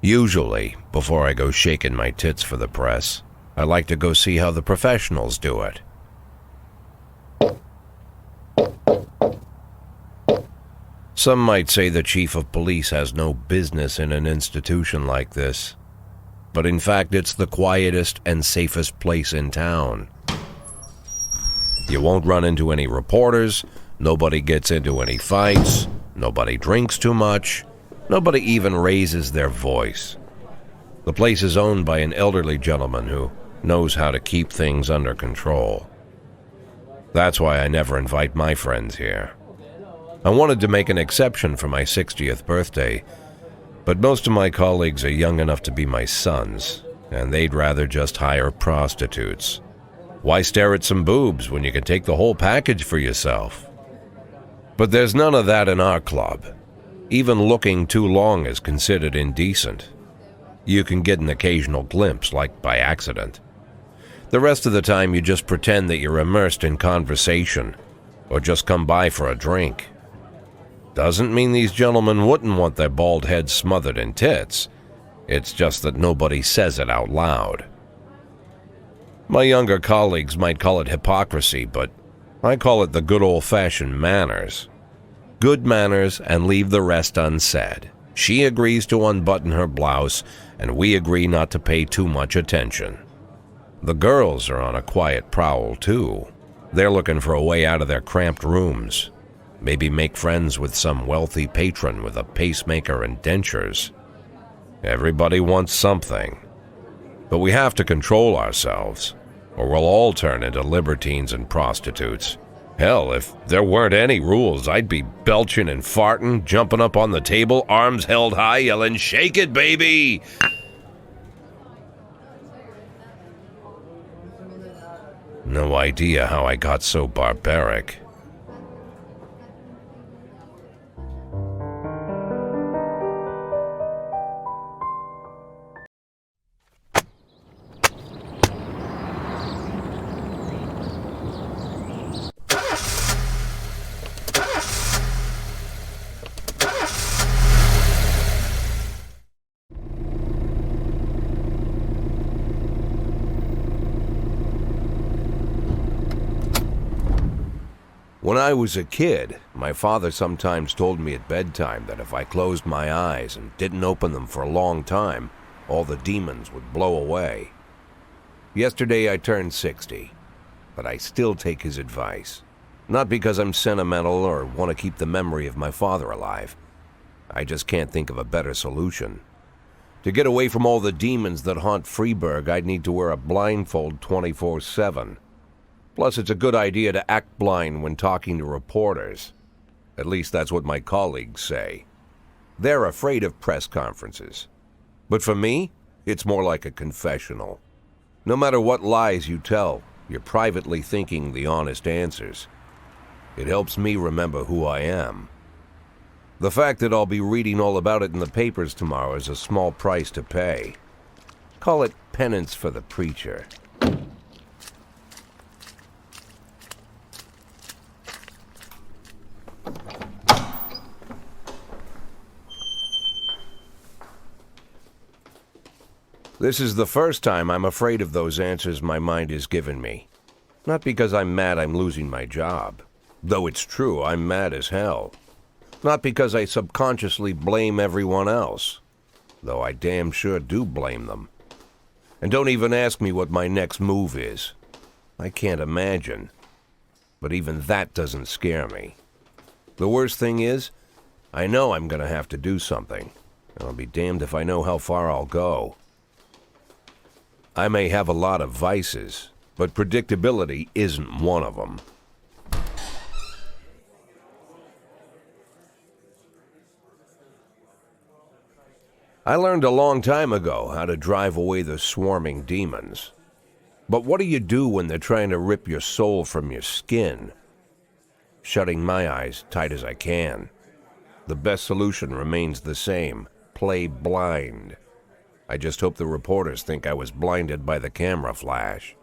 Usually, before I go shaking my tits for the press, I like to go see how the professionals do it. Some might say the chief of police has no business in an institution like this, but in fact it's the quietest and safest place in town. You won't run into any reporters, nobody gets into any fights, nobody drinks too much, nobody even raises their voice. The place is owned by an elderly gentleman who knows how to keep things under control. That's why I never invite my friends here. I wanted to make an exception for my 60th birthday, but most of my colleagues are young enough to be my sons, and they'd rather just hire prostitutes. Why stare at some boobs when you can take the whole package for yourself? But there's none of that in our club. Even looking too long is considered indecent. You can get an occasional glimpse, like by accident. The rest of the time you just pretend that you're immersed in conversation, or just come by for a drink. Doesn't mean these gentlemen wouldn't want their bald heads smothered in tits. It's just that nobody says it out loud. My younger colleagues might call it hypocrisy, but I call it the good old-fashioned manners. Good manners and leave the rest unsaid. She agrees to unbutton her blouse, and we agree not to pay too much attention. The girls are on a quiet prowl, too. They're looking for a way out of their cramped rooms. Maybe make friends with some wealthy patron with a pacemaker and dentures. Everybody wants something. But we have to control ourselves, or we'll all turn into libertines and prostitutes. Hell, if there weren't any rules, I'd be belching and farting, jumping up on the table, arms held high, yelling, "Shake it, baby!" No idea how I got so barbaric. When I was a kid, my father sometimes told me at bedtime that if I closed my eyes and didn't open them for a long time, all the demons would blow away. Yesterday I turned 60, but I still take his advice. Not because I'm sentimental or want to keep the memory of my father alive. I just can't think of a better solution. To get away from all the demons that haunt Freeburg, I'd need to wear a blindfold 24/7. Plus, it's a good idea to act blind when talking to reporters. At least that's what my colleagues say. They're afraid of press conferences. But for me, it's more like a confessional. No matter what lies you tell, you're privately thinking the honest answers. It helps me remember who I am. The fact that I'll be reading all about it in the papers tomorrow is a small price to pay. Call it penance for the preacher. This is the first time I'm afraid of those answers my mind has given me. Not because I'm mad I'm losing my job. Though it's true, I'm mad as hell. Not because I subconsciously blame everyone else. Though I damn sure do blame them. And don't even ask me what my next move is. I can't imagine. But even that doesn't scare me. The worst thing is, I know I'm gonna have to do something. And I'll be damned if I know how far I'll go. I may have a lot of vices, but predictability isn't one of them. I learned a long time ago how to drive away the swarming demons. But what do you do when they're trying to rip your soul from your skin? Shutting my eyes tight as I can. The best solution remains the same: play blind. I just hope the reporters think I was blinded by the camera flash.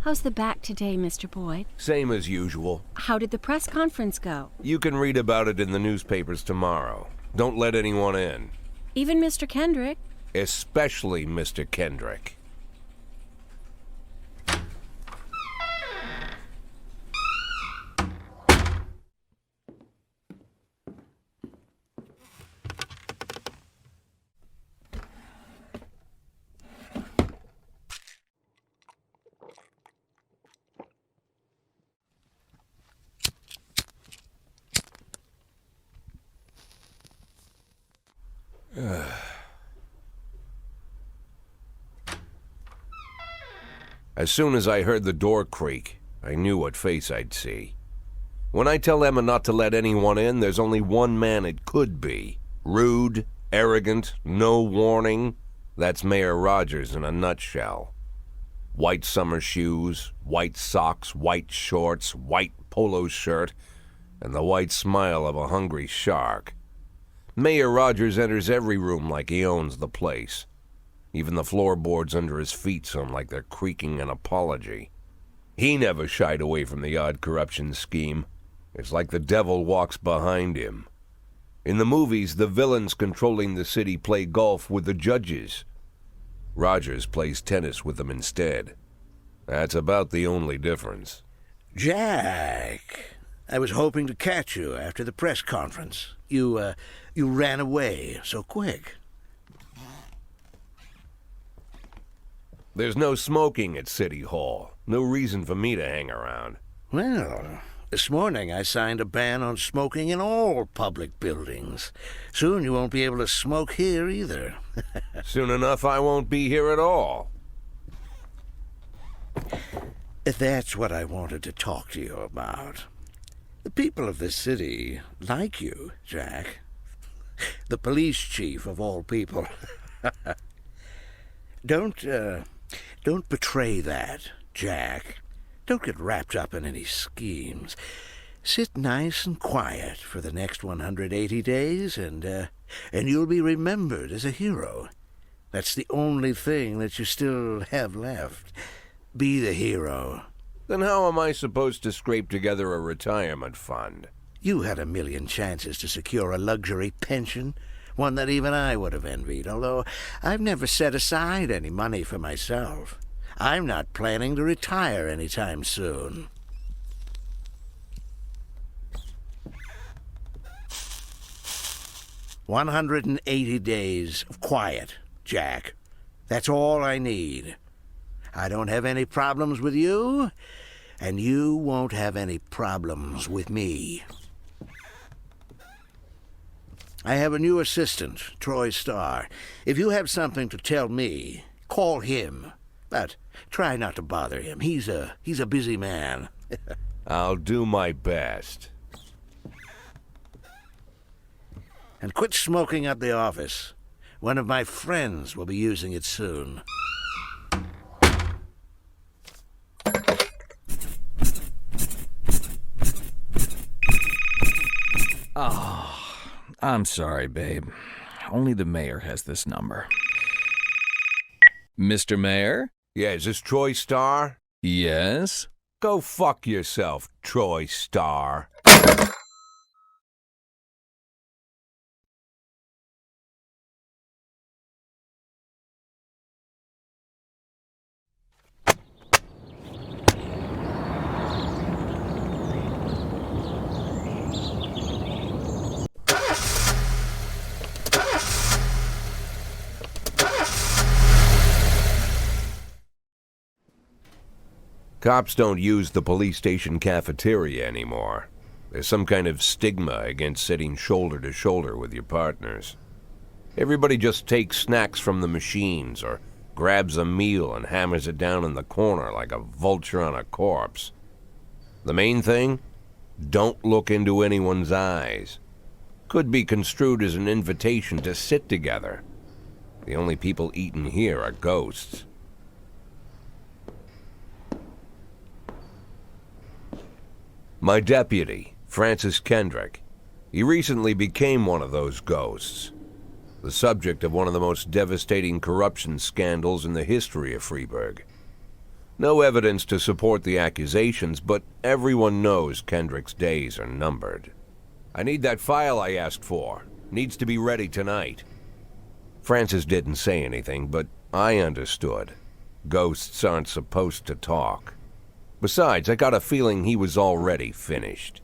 How's the back today, Mr. Boyd? Same as usual. How did the press conference go? You can read about it in the newspapers tomorrow. Don't let anyone in. Even Mr. Kendrick? Especially Mr. Kendrick. As soon as I heard the door creak, I knew what face I'd see. When I tell Emma not to let anyone in, there's only one man it could be. Rude, arrogant, no warning. That's Mayor Rogers in a nutshell. White summer shoes, white socks, white shorts, white polo shirt, and the white smile of a hungry shark. Mayor Rogers enters every room like he owns the place. Even the floorboards under his feet sound like they're creaking an apology. He never shied away from the odd corruption scheme. It's like the devil walks behind him. In the movies, the villains controlling the city play golf with the judges. Rogers plays tennis with them instead. That's about the only difference. Jack, I was hoping to catch you after the press conference. You ran away so quick. There's no smoking at City Hall. No reason for me to hang around. Well, this morning I signed a ban on smoking in all public buildings. Soon you won't be able to smoke here either. Soon enough I won't be here at all. That's what I wanted to talk to you about. The people of this city like you, Jack. The police chief of all people. Don't betray that, Jack. Don't get wrapped up in any schemes. Sit nice and quiet for the next 180 days, and you'll be remembered as a hero. That's the only thing that you still have left. Be the hero. Then how am I supposed to scrape together a retirement fund? You had a million chances to secure a luxury pension, one that even I would have envied, although I've never set aside any money for myself. I'm not planning to retire anytime soon. "180 days of quiet, Jack. That's all I need. I don't have any problems with you, and you won't have any problems with me. I have a new assistant, Troy Starr. If you have something to tell me, call him. But try not to bother him. He's a busy man." I'll do my best. "And quit smoking at the office. One of my friends will be using it soon." Oh, I'm sorry, babe. Only the mayor has this number. Mr. Mayor? Yeah, is this Troy Starr? Yes? Go fuck yourself, Troy Starr. Cops don't use the police station cafeteria anymore. There's some kind of stigma against sitting shoulder to shoulder with your partners. Everybody just takes snacks from the machines or grabs a meal and hammers it down in the corner like a vulture on a corpse. The main thing? Don't look into anyone's eyes. Could be construed as an invitation to sit together. The only people eating here are ghosts. My deputy, Francis Kendrick, he recently became one of those ghosts, the subject of one of the most devastating corruption scandals in the history of Freeburg. No evidence to support the accusations, but everyone knows Kendrick's days are numbered. I need that file I asked for. Needs to be ready tonight. Francis didn't say anything, but I understood. Ghosts aren't supposed to talk. Besides, I got a feeling he was already finished.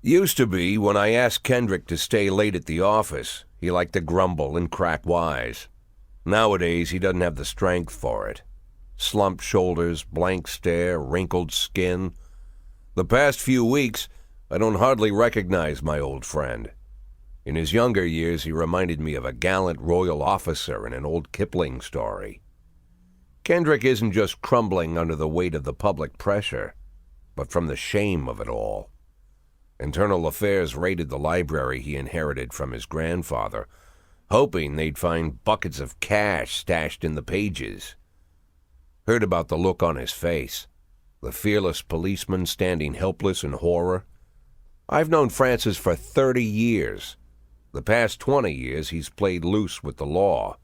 Used to be, when I asked Kendrick to stay late at the office, he liked to grumble and crack wise. Nowadays, he doesn't have the strength for it. Slumped shoulders, blank stare, wrinkled skin. The past few weeks, I don't hardly recognize my old friend. In his younger years, he reminded me of a gallant royal officer in an old Kipling story. Kendrick isn't just crumbling under the weight of the public pressure, but from the shame of it all. Internal Affairs raided the library he inherited from his grandfather, hoping they'd find buckets of cash stashed in the pages. Heard about the look on his face, the fearless policeman standing helpless in horror. I've known Francis for 30 years. The past 20 years he's played loose with the law.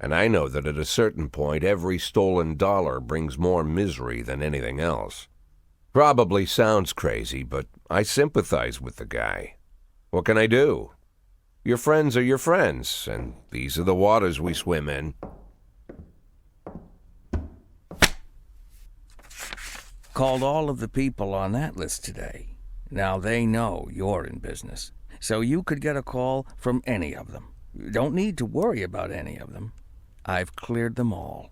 And I know that at a certain point every stolen dollar brings more misery than anything else. Probably sounds crazy, but I sympathize with the guy. What can I do? Your friends are your friends, and these are the waters we swim in. Called all of the people on that list today. Now they know you're in business, so you could get a call from any of them. You don't need to worry about any of them. I've cleared them all.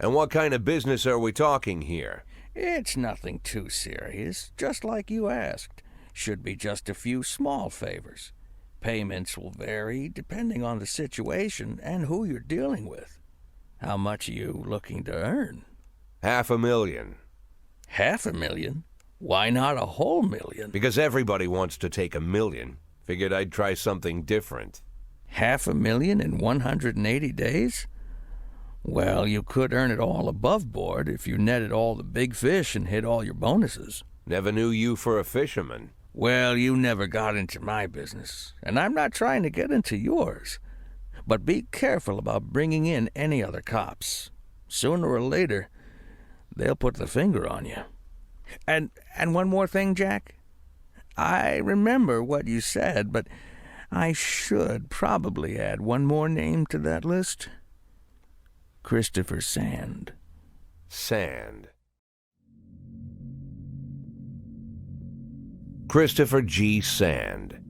And what kind of business are we talking here? It's nothing too serious, just like you asked. Should be just a few small favors. Payments will vary depending on the situation and who you're dealing with. How much are you looking to earn? $500,000. $500,000? Why not a whole million? Because everybody wants to take $1 million. Figured I'd try something different. $500,000 in 180 days? Well, you could earn it all above board if you netted all the big fish and hit all your bonuses. Never knew you for a fisherman. Well, you never got into my business, and I'm not trying to get into yours. But be careful about bringing in any other cops. Sooner or later, they'll put the finger on you. And one more thing, Jack. I remember what you said, but I should probably add one more name to that list. Christopher Sand. Sand. Christopher G. Sand.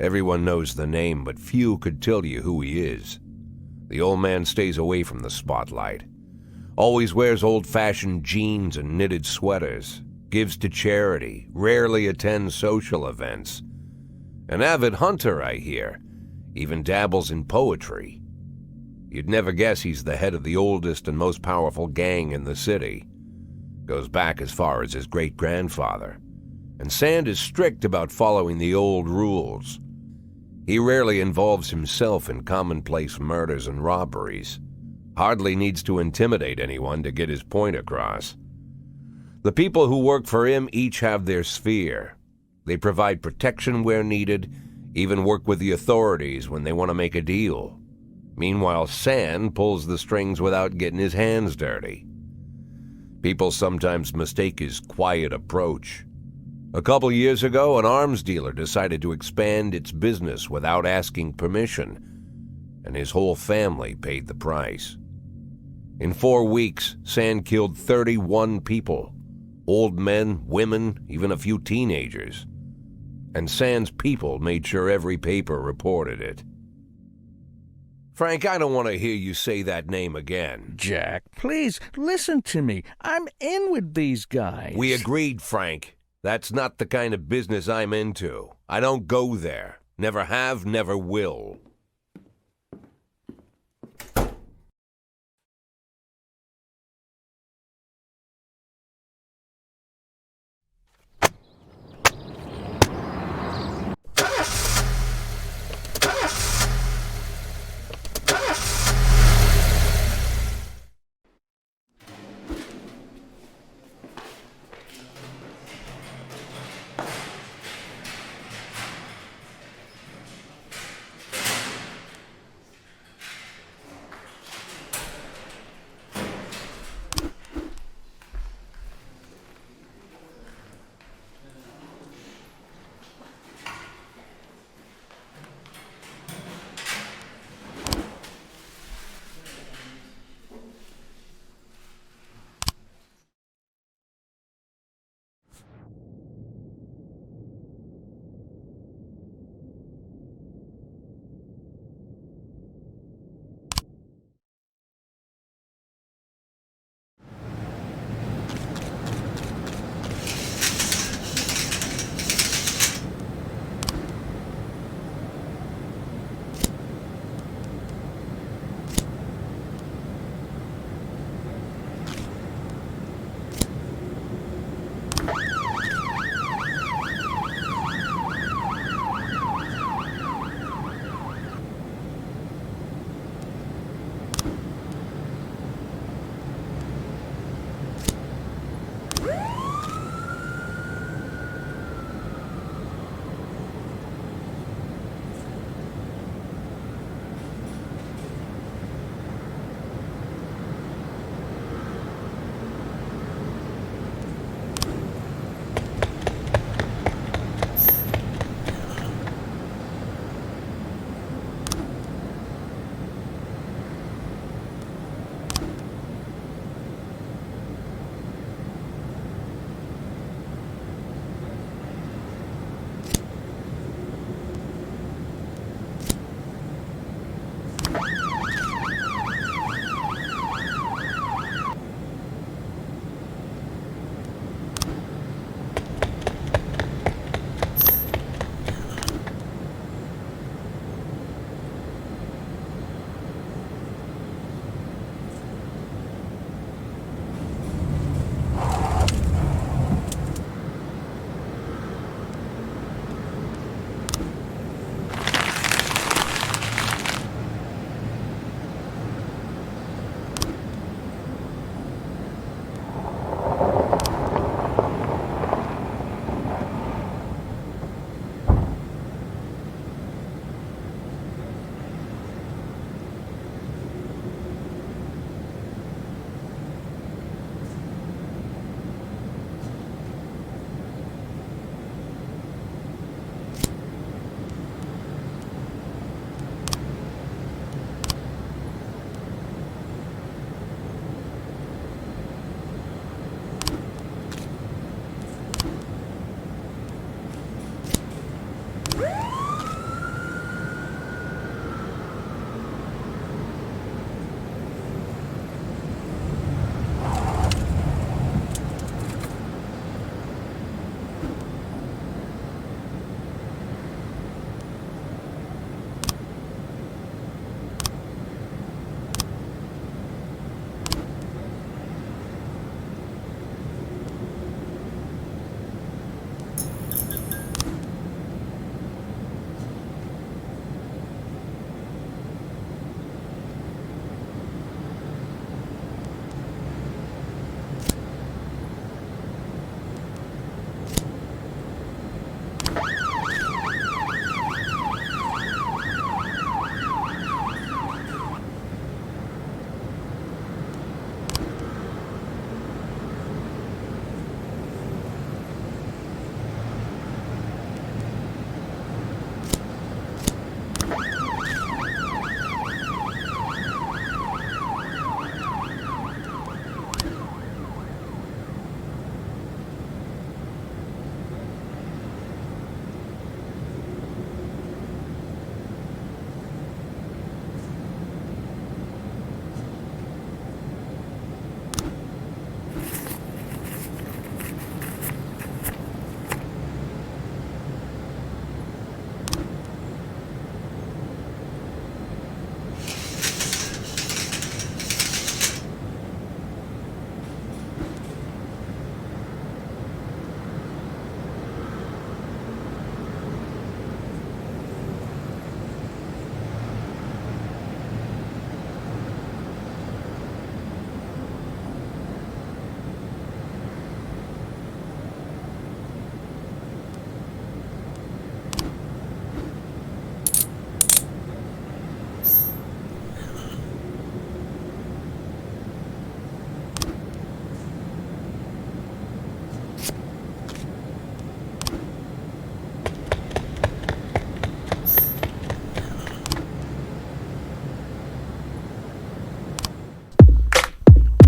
Everyone knows the name, but few could tell you who he is. The old man stays away from the spotlight. Always wears old-fashioned jeans and knitted sweaters. Gives to charity. Rarely attends social events. An avid hunter, I hear. Even dabbles in poetry. You'd never guess he's the head of the oldest and most powerful gang in the city. Goes back as far as his great-grandfather. And Sand is strict about following the old rules. He rarely involves himself in commonplace murders and robberies. Hardly needs to intimidate anyone to get his point across. The people who work for him each have their sphere. They provide protection where needed, even work with the authorities when they want to make a deal. Meanwhile, Sand pulls the strings without getting his hands dirty. People sometimes mistake his quiet approach. A couple years ago, an arms dealer decided to expand its business without asking permission, and his whole family paid the price. In 4 weeks, Sand killed 31 people. Old men, women, even a few teenagers. And Sand's people made sure every paper reported it. Frank, I don't want to hear you say that name again. Jack, please, listen to me. I'm in with these guys. We agreed, Frank. That's not the kind of business I'm into. I don't go there. Never have, never will.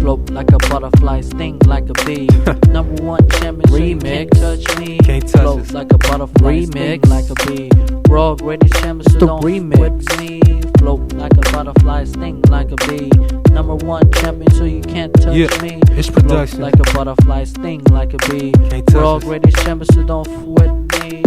Float like a butterfly, sting like a bee. Number one champion, so you can't touch me. Can't touch Float us. like a butterfly, sting like a bee. Raw greatest champion, so don't with me. Float like a butterfly, sting like a bee. Number one champion, so you can't touch me. It's production. Float like a butterfly, sting like a bee. Can't touch Raw us. greatest champion, so don't with me.